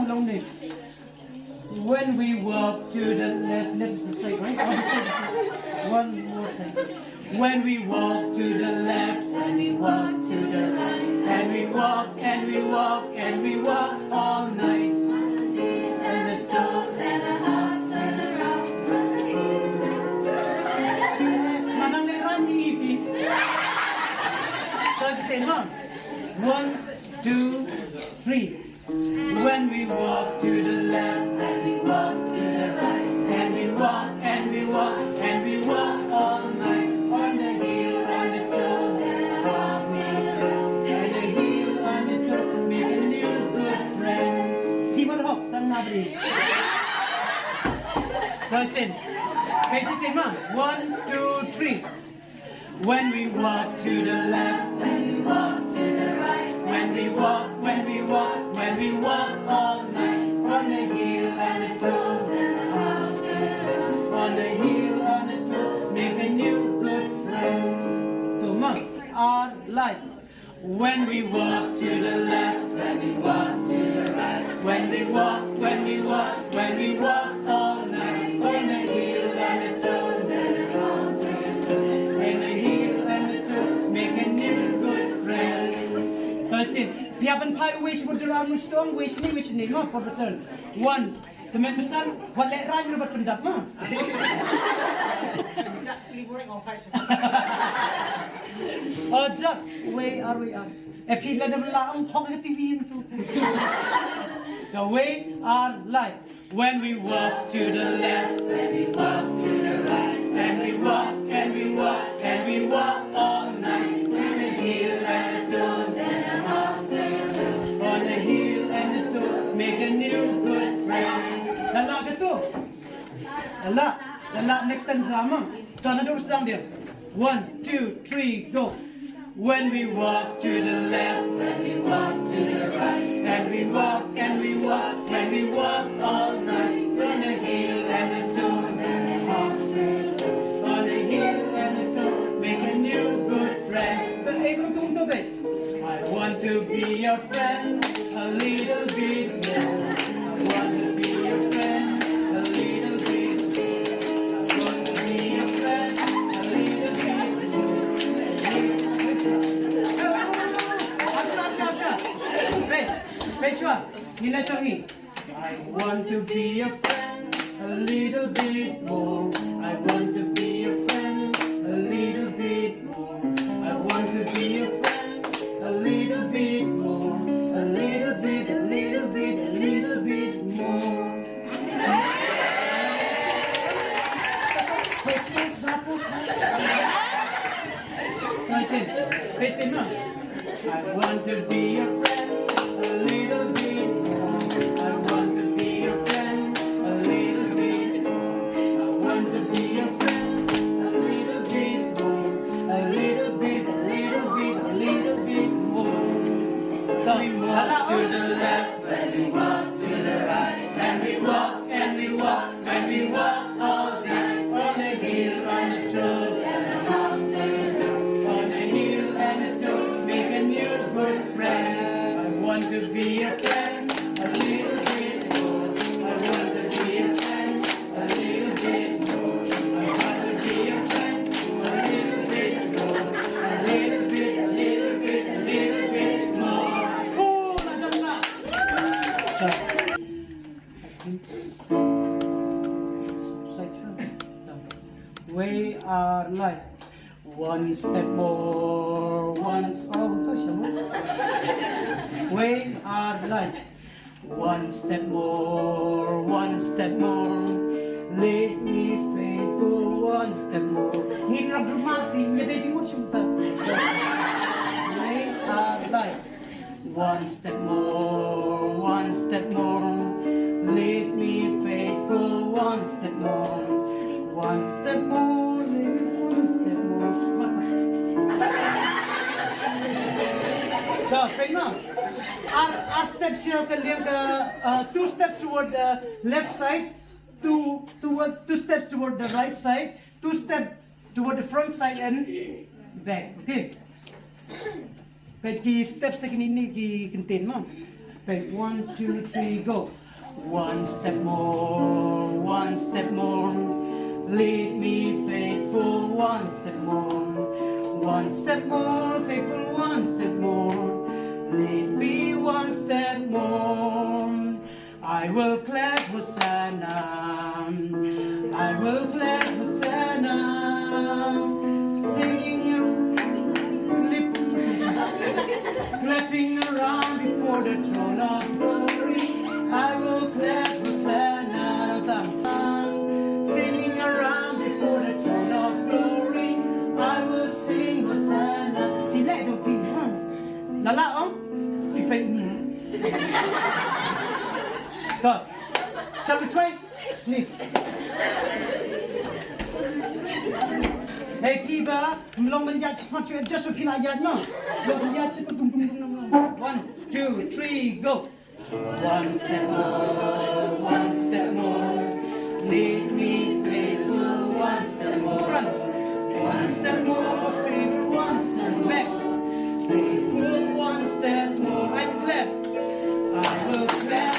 long next. When we walk to the left side, right? One more time. When we walk to the left, and we walk to the right, and we walk, and we walk, and we walk all night. On the knees and the toes and a half turn around. On the knees and the toes and a half. Manang may running ipi. Let's say no. 1, 2, 3. When we walk to the left, and we walk to the right, and we walk, and we walk, and we walk all night. On the heel, on the toes, and a half turn around. And the heel, on the toes, make a new good friend. He will hop, tang nabri. Person. Say mom. 1, 2, 3. When we walk to the left, when we walk to the right, when we walk, when we walk, when we walk all night. On the heel and the toes and the half turn around. On the heel, on the toes, make a new good friend. To mom, our life. When we walk to the left, when we walk to the right, when we walk, when we walk, when we walk all night. On the heel and the toes and the half turn around. And the heel and the toes, make a new good friend. Person, piapan pai wish would the round stone wish ni no for the turn. 1, the men besar, what let run you but pendap ma. Exactly working on fashion. Oh, Jack, where are we at? If he let them laugh, talk the TV into. The way our life. When we walk to the left, when we walk to the right, and we walk, and we walk, and we walk all night. On the heel and the toes and a half turn around. On the heel and the toes, make a new good friend. Lala ka to. Lala next time sama. Tuan ada sedang dia. 1, 2, 3, go. When we walk to the left, when we walk to the right, and we walk, and we walk, and we walk all night. On the heel and the toes and the half turn around. On the heel and the toes, make a new good friend. But hey, don't do it. I want to be your friend, a little bit more. I want to be your friend, a little bit more. I want to be your friend, a little bit more. Hey, Chua, Nina Changi. I want to be your friend, a little bit more. I want to be your friend, a little bit more. I want to be your friend, a little bit more. A little bit, a little bit, a little bit more. I want to be your friend, a little bit more. I want to be your friend, a little bit more. I want to be your friend, a little bit more. A little bit, a little bit, a little bit more. So we walk to the left, and we walk to the right, and we walk, and we walk, and we walk all night. On the heel, on the toes, and a half turn around. On the heel and the toes, make a new good friend. I want to be your friend, a little bit more. I want to be your friend, a little bit more. I want to be your friend, a little bit more. A little bit, a little bit, a little bit more. Oh, nandiyan na. We are like one step more, we are like one step more, let me faithful one step more. Need not dramatic, may they want you to. We are like one step more, let me faithful one step more. One step more, maybe one step more. So, our steps here can leave the 2 steps toward the left side, two steps toward the right side, 2 steps toward the front side and back. Okay. But the steps na kinini contain mo. Wait, 1, 2, 3, go. One step more, one step more. Lead me, faithful, one step more. One step more, faithful, one step more. Lead me one step more. I will clap Hosanna. I will clap Hosanna. Singing your lip, clapping around before the throne of glory. I will clap Hosanna. Singing around before the throne of glory. I will sing Hosanna. Thì lẽ rồi thì là lạ không? Thì phải God, shall we pray? Please. Hey, Kiba, long man yat punch you just repeat ayat no. Long yat tum tum tum tum. 1, 2, 3, go. One step more, one step more. Lead me, faithful, one step more. Front. One step more, faithful, one step back. Faithful, one step more. I will clap. I will clap.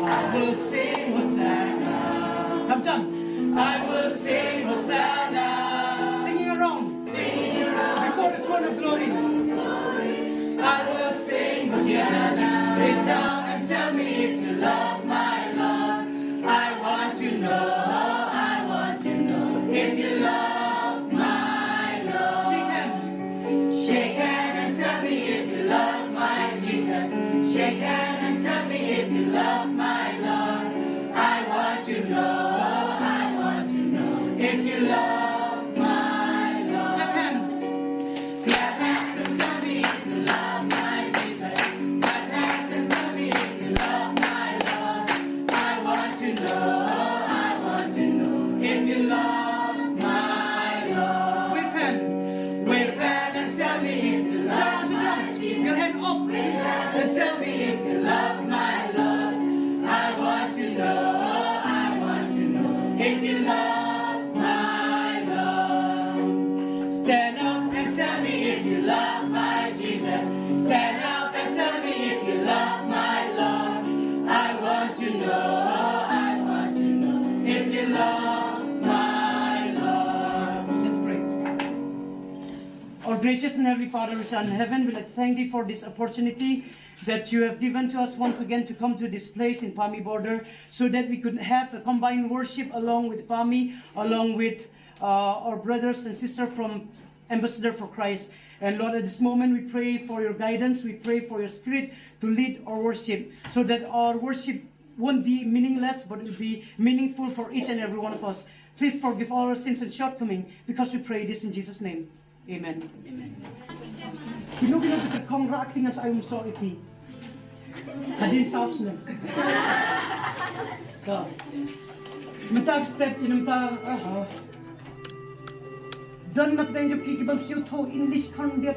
I will sing Hosanna. Come John. I will sing Hosanna. Singing around. Singing around. Before the throne of glory. I will sing Hosanna. Sit down and tell me if you love my Lord. I want to know. I want to know if you love my Lord. Shake hand. Shake hand and tell me if you love my Jesus. Shake hand and tell me if you love my Lord. I want to know if you love my Lord. Clap hands. Clap hands and tell me if you love my Jesus. Clap hands and tell me if you love my Lord. I want to know if you love my Lord. Wave hand. Wave hand and tell me if you love my Jesus. Your hand up and tell me if you love my Lord. I want to know if you love my Lord. Stand up and tell me if you love my Jesus. Stand up and tell me if you love my Lord. I want to know if you love my Lord. Let's pray. Our gracious and Heavenly Father, which art in heaven, we like to thank Thee for this opportunity that you have given to us once again to come to this place in PAMI Border so that we could have a combined worship along with PAMI, along with our brothers and sisters from Ambassador for Christ. And Lord, at this moment we pray for your guidance, we pray for your Spirit to lead our worship so that our worship won't be meaningless but it will be meaningful for each and every one of us. Please forgive all our sins and shortcomings because we pray this in Jesus' name. Amen. Amen. Hadin sauce na. Ka. Matag step in ta dan mat dang jap ki bang siu tho English kan dia.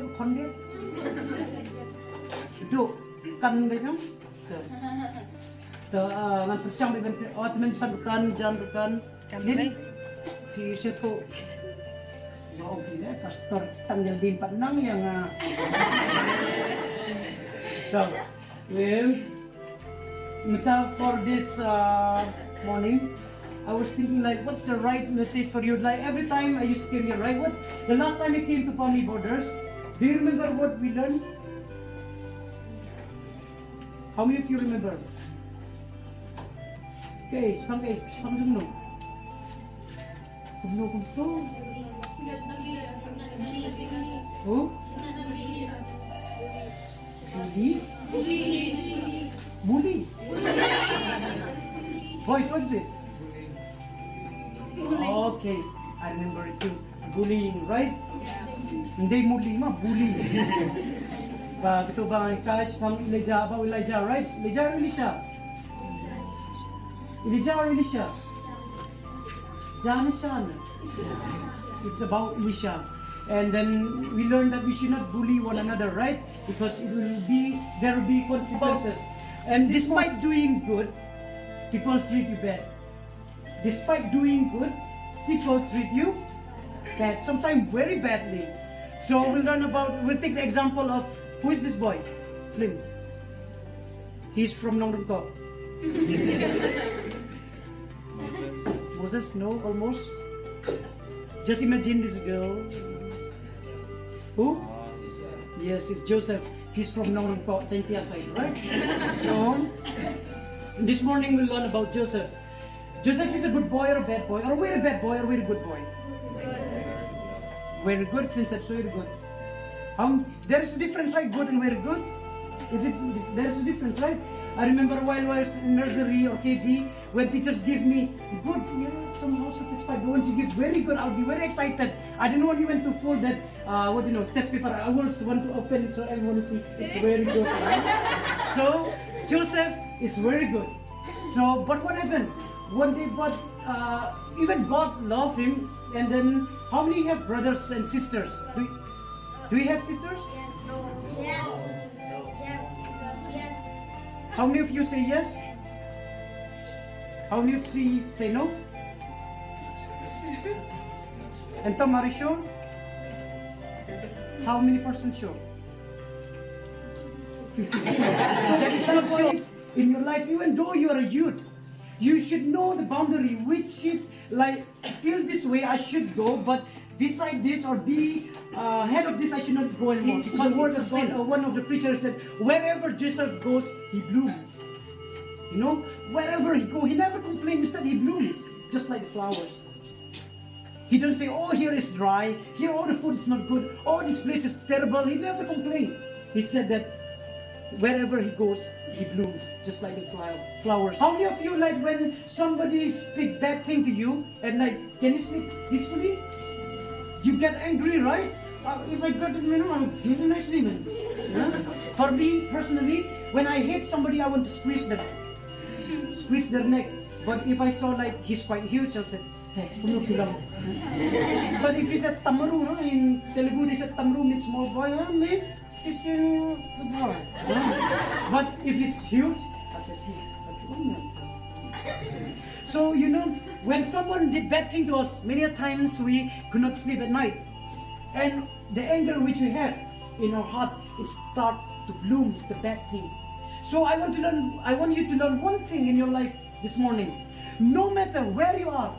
Do kan ba no? Ta man persiang ba ben temen san kan jan kan ni. Ki siu tho. Yo ki pastor tang yang din panang yang well, for this morning, I was thinking like, what's the right message for you? Like every time I used to came here, right? What the last time I came to PAMI Borders, do you remember what we learned? How many of you remember? Okay, no. Oh? Bully? Boys, what is it? Okay, I remember it too. Bullying, right? Hindi bully, bully. Ito ba ang Elijah, right? Elijah, Elisha. Elijah or Elisha? Jonathan. It's about Elisha. And then we learned that we should not bully one another, right? Because there will be consequences. And despite doing good, people treat you bad. Despite doing good, people treat you bad, sometimes very badly. So we'll take the example of, who is this boy? Slim. He's from Nongdongko. Moses, no, almost. Just imagine this girl. Who? Yes, it's Joseph. He's from Nongdongko, Chantia side, right? So, this morning we'll learn about Joseph. Joseph is a good boy or a bad boy, or a very bad boy or a very good boy? Very good, friends, that's very good. There is a difference, right? Good and very good? There is a difference, right? I remember while I was in nursery or KG, when teachers give me good, somehow satisfied. But when you give very good, I'll be very excited. I didn't want even to fold that, test paper. I always want to open it so everyone will see it's very good. Right? So, Joseph is very good. So, but what happened? One day even God loved him, and then how many have brothers and sisters? Do you have sisters? Yes. Yes. How many of you say yes? How many of you say no? And Tom, are you sure? How many percent sure? So that is not sure in your life, even though you are a youth. You should know the boundary, which is like, till this way I should go, but beside this or be head of this I should not go anymore. Because the word of God, one of the preachers said, wherever Joseph goes, he blooms. You know, wherever he goes, he never complains, instead he blooms, just like the flowers. He doesn't say, oh, here is dry, here all the food is not good, oh, this place is terrible. He never complained. He said that wherever he goes, he blooms, just like the flowers. How many of you, like, when somebody speaks bad thing to you, and like, can you speak peacefully? You get angry, right? If I got to, I'm really nice women. For me, personally, when I hate somebody, I want to squeeze them. Squeeze their neck. But if I saw like, he's quite huge, I'll say, hey, but if he said tamaru, in Telugu they said tamaru means small boy, maybe it's good boy. But if it's huge, I said, hey, so when someone did bad thing to us, many times we could not sleep at night. And the anger which we have in our heart, it starts to bloom the bad thing. So I want you to learn one thing in your life this morning. No matter where you are,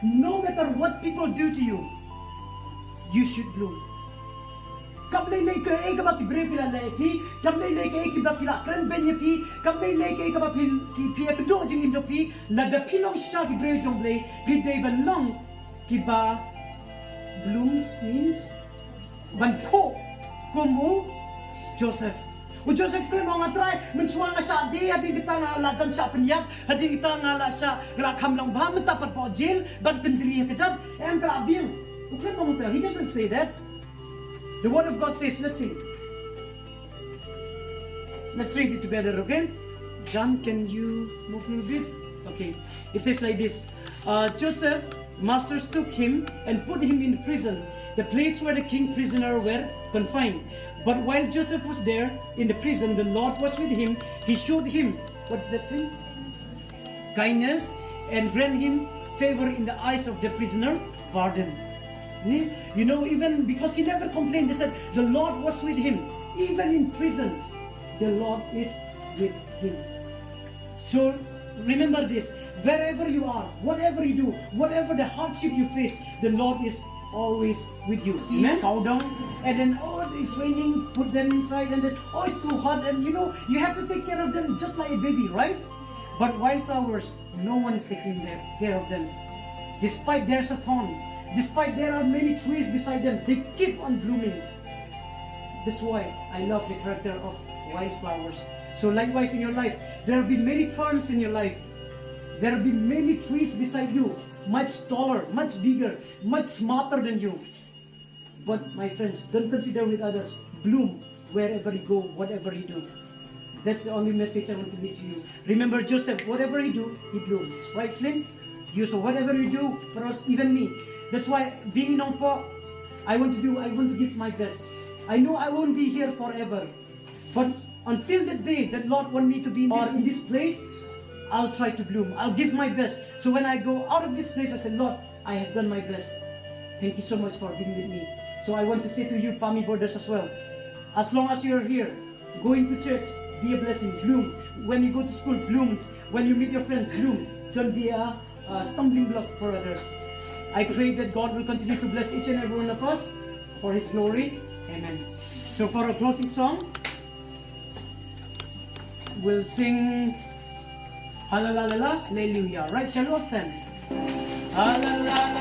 no matter what people do to you, you should bloom. कब नहीं लेके एक बार ब्रे पिला लेके कब नहीं लेके एक बार पिला करन बेन्य पी कब नहीं लेके एक बार पी एक दो जिंग जो पी लगा पी लोग स्टार की ब्रे जों ब्ले कि दे belong कि बा blooms means ban po kumu Joseph. Joseph ko mga try mensuang sa di hadi kita ngalajan sa penyak hadi kita ngala sa ngakam lang ba mentapat po jail ban penjeri kejat em ka abil. Bukan kamu he doesn't say that. The word of God says, let's sing. Let's read it together, okay? John, can you move a little bit? Okay. It says like this. Joseph, masters took him and put him in prison, the place where the king prisoner were confined. But while Joseph was there in the prison, the Lord was with him. He showed him, what's that thing? Kindness, and grant him favor in the eyes of the prisoner, pardon. Even because he never complained, they said the Lord was with him. Even in prison, the Lord is with him. So remember this, wherever you are, whatever you do, whatever the hardship you face, the Lord is always with you. See, cow down, and then, oh, it's raining, put them inside, and then, oh, it's too hot, and you have to take care of them just like a baby, right? But wildflowers, no one is taking care of them. Despite there's a thorn, despite there are many trees beside them, they keep on blooming. That's why I love the character of wildflowers. So likewise in your life, there will be many thorns in your life. There will be many trees beside you, much taller, much bigger, much smarter than you. But my friends, don't consider with others. Bloom wherever you go, whatever you do. That's the only message I want to give to you. Remember Joseph, whatever he do, he blooms. Right, Flynn? You, so whatever you do for us, even me. That's why being Nongpo, I want to give my best. I know I won't be here forever. But until the day that Lord want me to be in this place, I'll try to bloom. I'll give my best. So when I go out of this place, I say, Lord, I have done my best. Thank you so much for being with me. So I want to say to you, PAMI Borders as well, as long as you're here, going to church, be a blessing, bloom. When you go to school, bloom. When you meet your friends, bloom. Don't be a stumbling block for others. I pray that God will continue to bless each and every one of us for His glory. Amen. So for a closing song, we'll sing Hallelujah, Hallelujah. Right, shall we all stand? Hallelujah.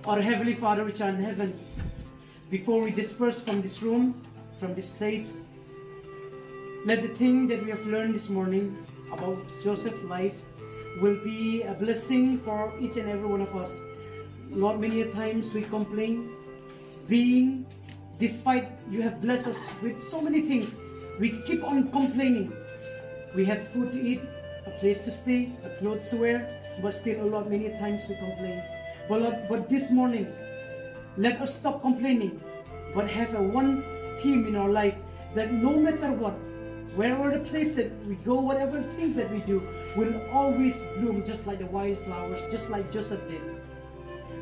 Our Heavenly Father which art in heaven, before we disperse from this room, from this place, let the thing that we have learned this morning about Joseph's life will be a blessing for each and every one of us. Lord, many a times we complain, despite you have blessed us with so many things, we keep on complaining. We have food to eat, a place to stay, a clothes to wear, but still, Lord, many a times we complain. But Lord, but this morning, let us stop complaining, but have a one theme in our life that no matter what, wherever the place that we go, whatever things that we do, will always bloom just like the wildflowers, just like Joseph did.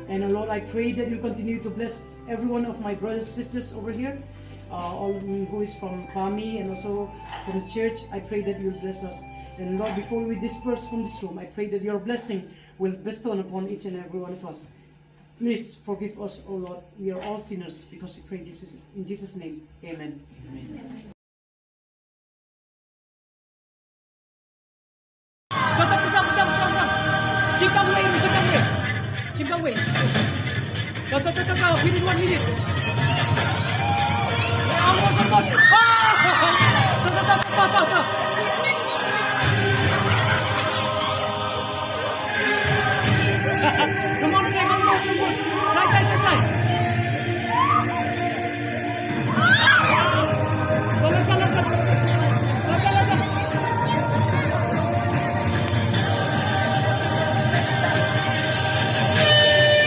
And Lord, I pray that you continue to bless every one of my brothers and sisters over here, all who is from PAMI and also from the church. I pray that you will bless us. And Lord, before we disperse from this room, I pray that your blessing will bestow upon each and every one of us. Please forgive us, O Lord. We are all sinners because we pray in Jesus' name. Amen. Amen. Within 1 minute. Almost. Come on, try one more. Try.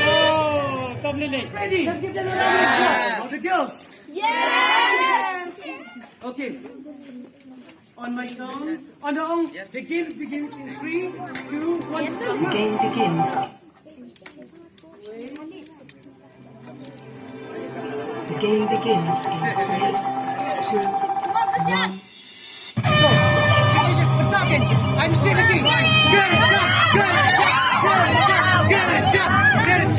Oh, come ready? Let's give them a round of applause. All the girls. Yes! Okay. On my count. The game begins in 3, 2, 1. The game begins. The game begins in 3, 2, 1. Go! We're talking! I'm serious! Get a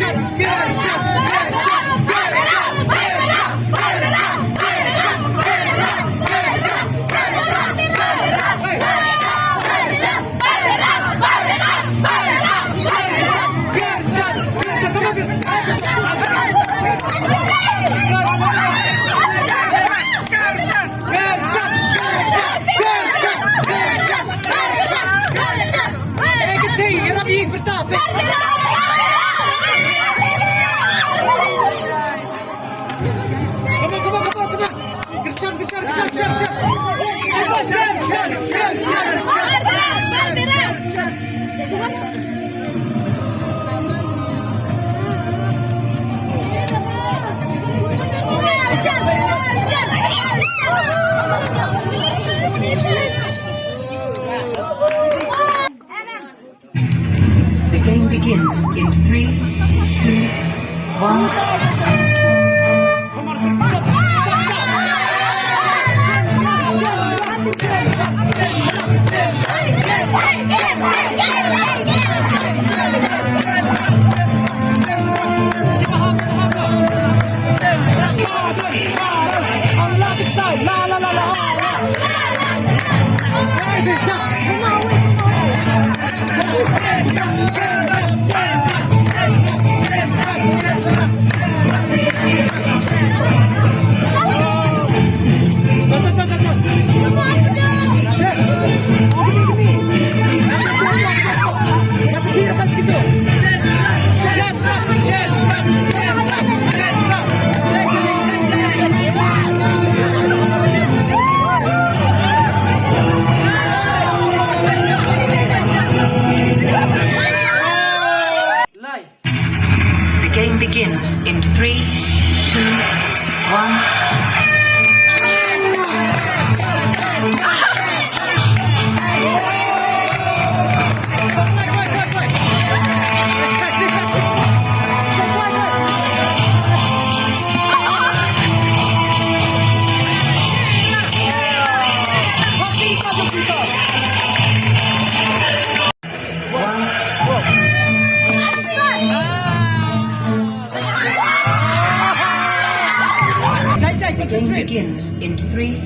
begins in 3,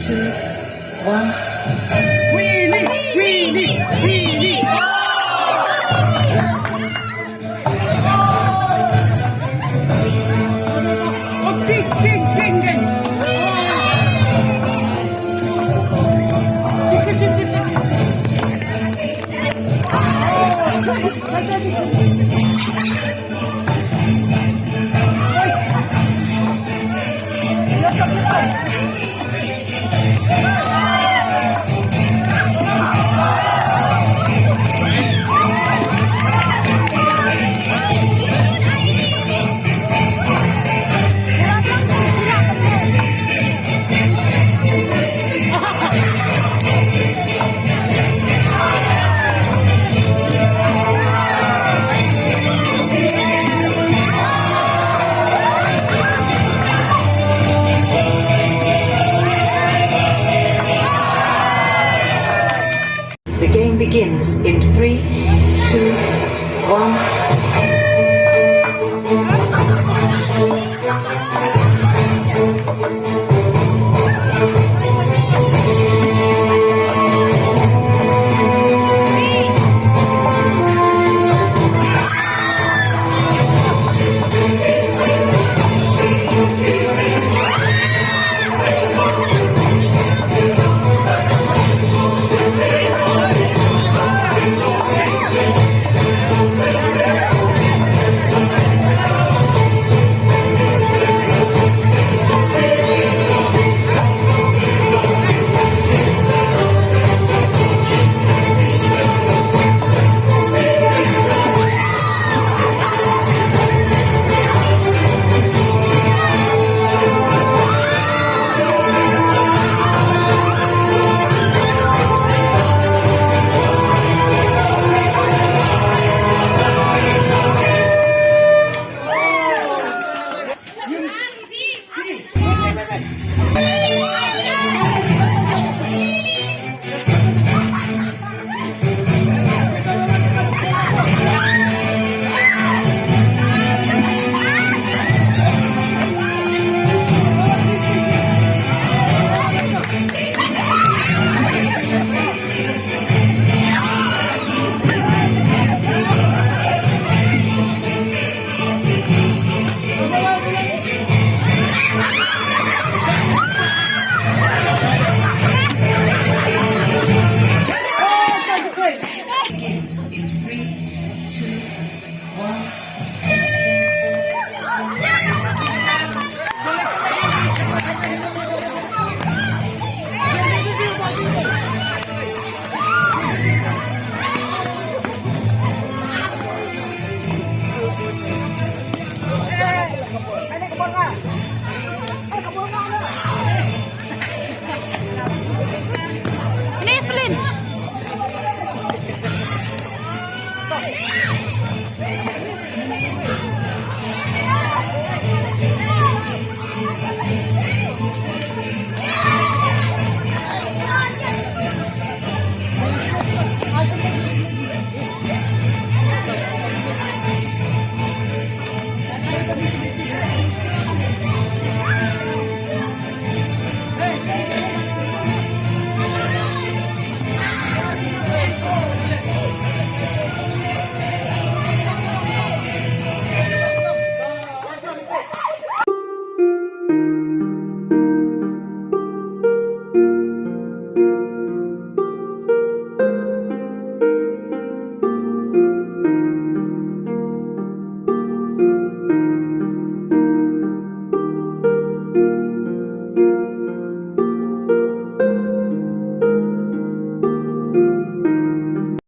2, 1. Winnie! Winnie! Winnie! Oh, ding, ding, ding, ding! Sit, sit, sit, sit. The game begins in 3, 2, 1.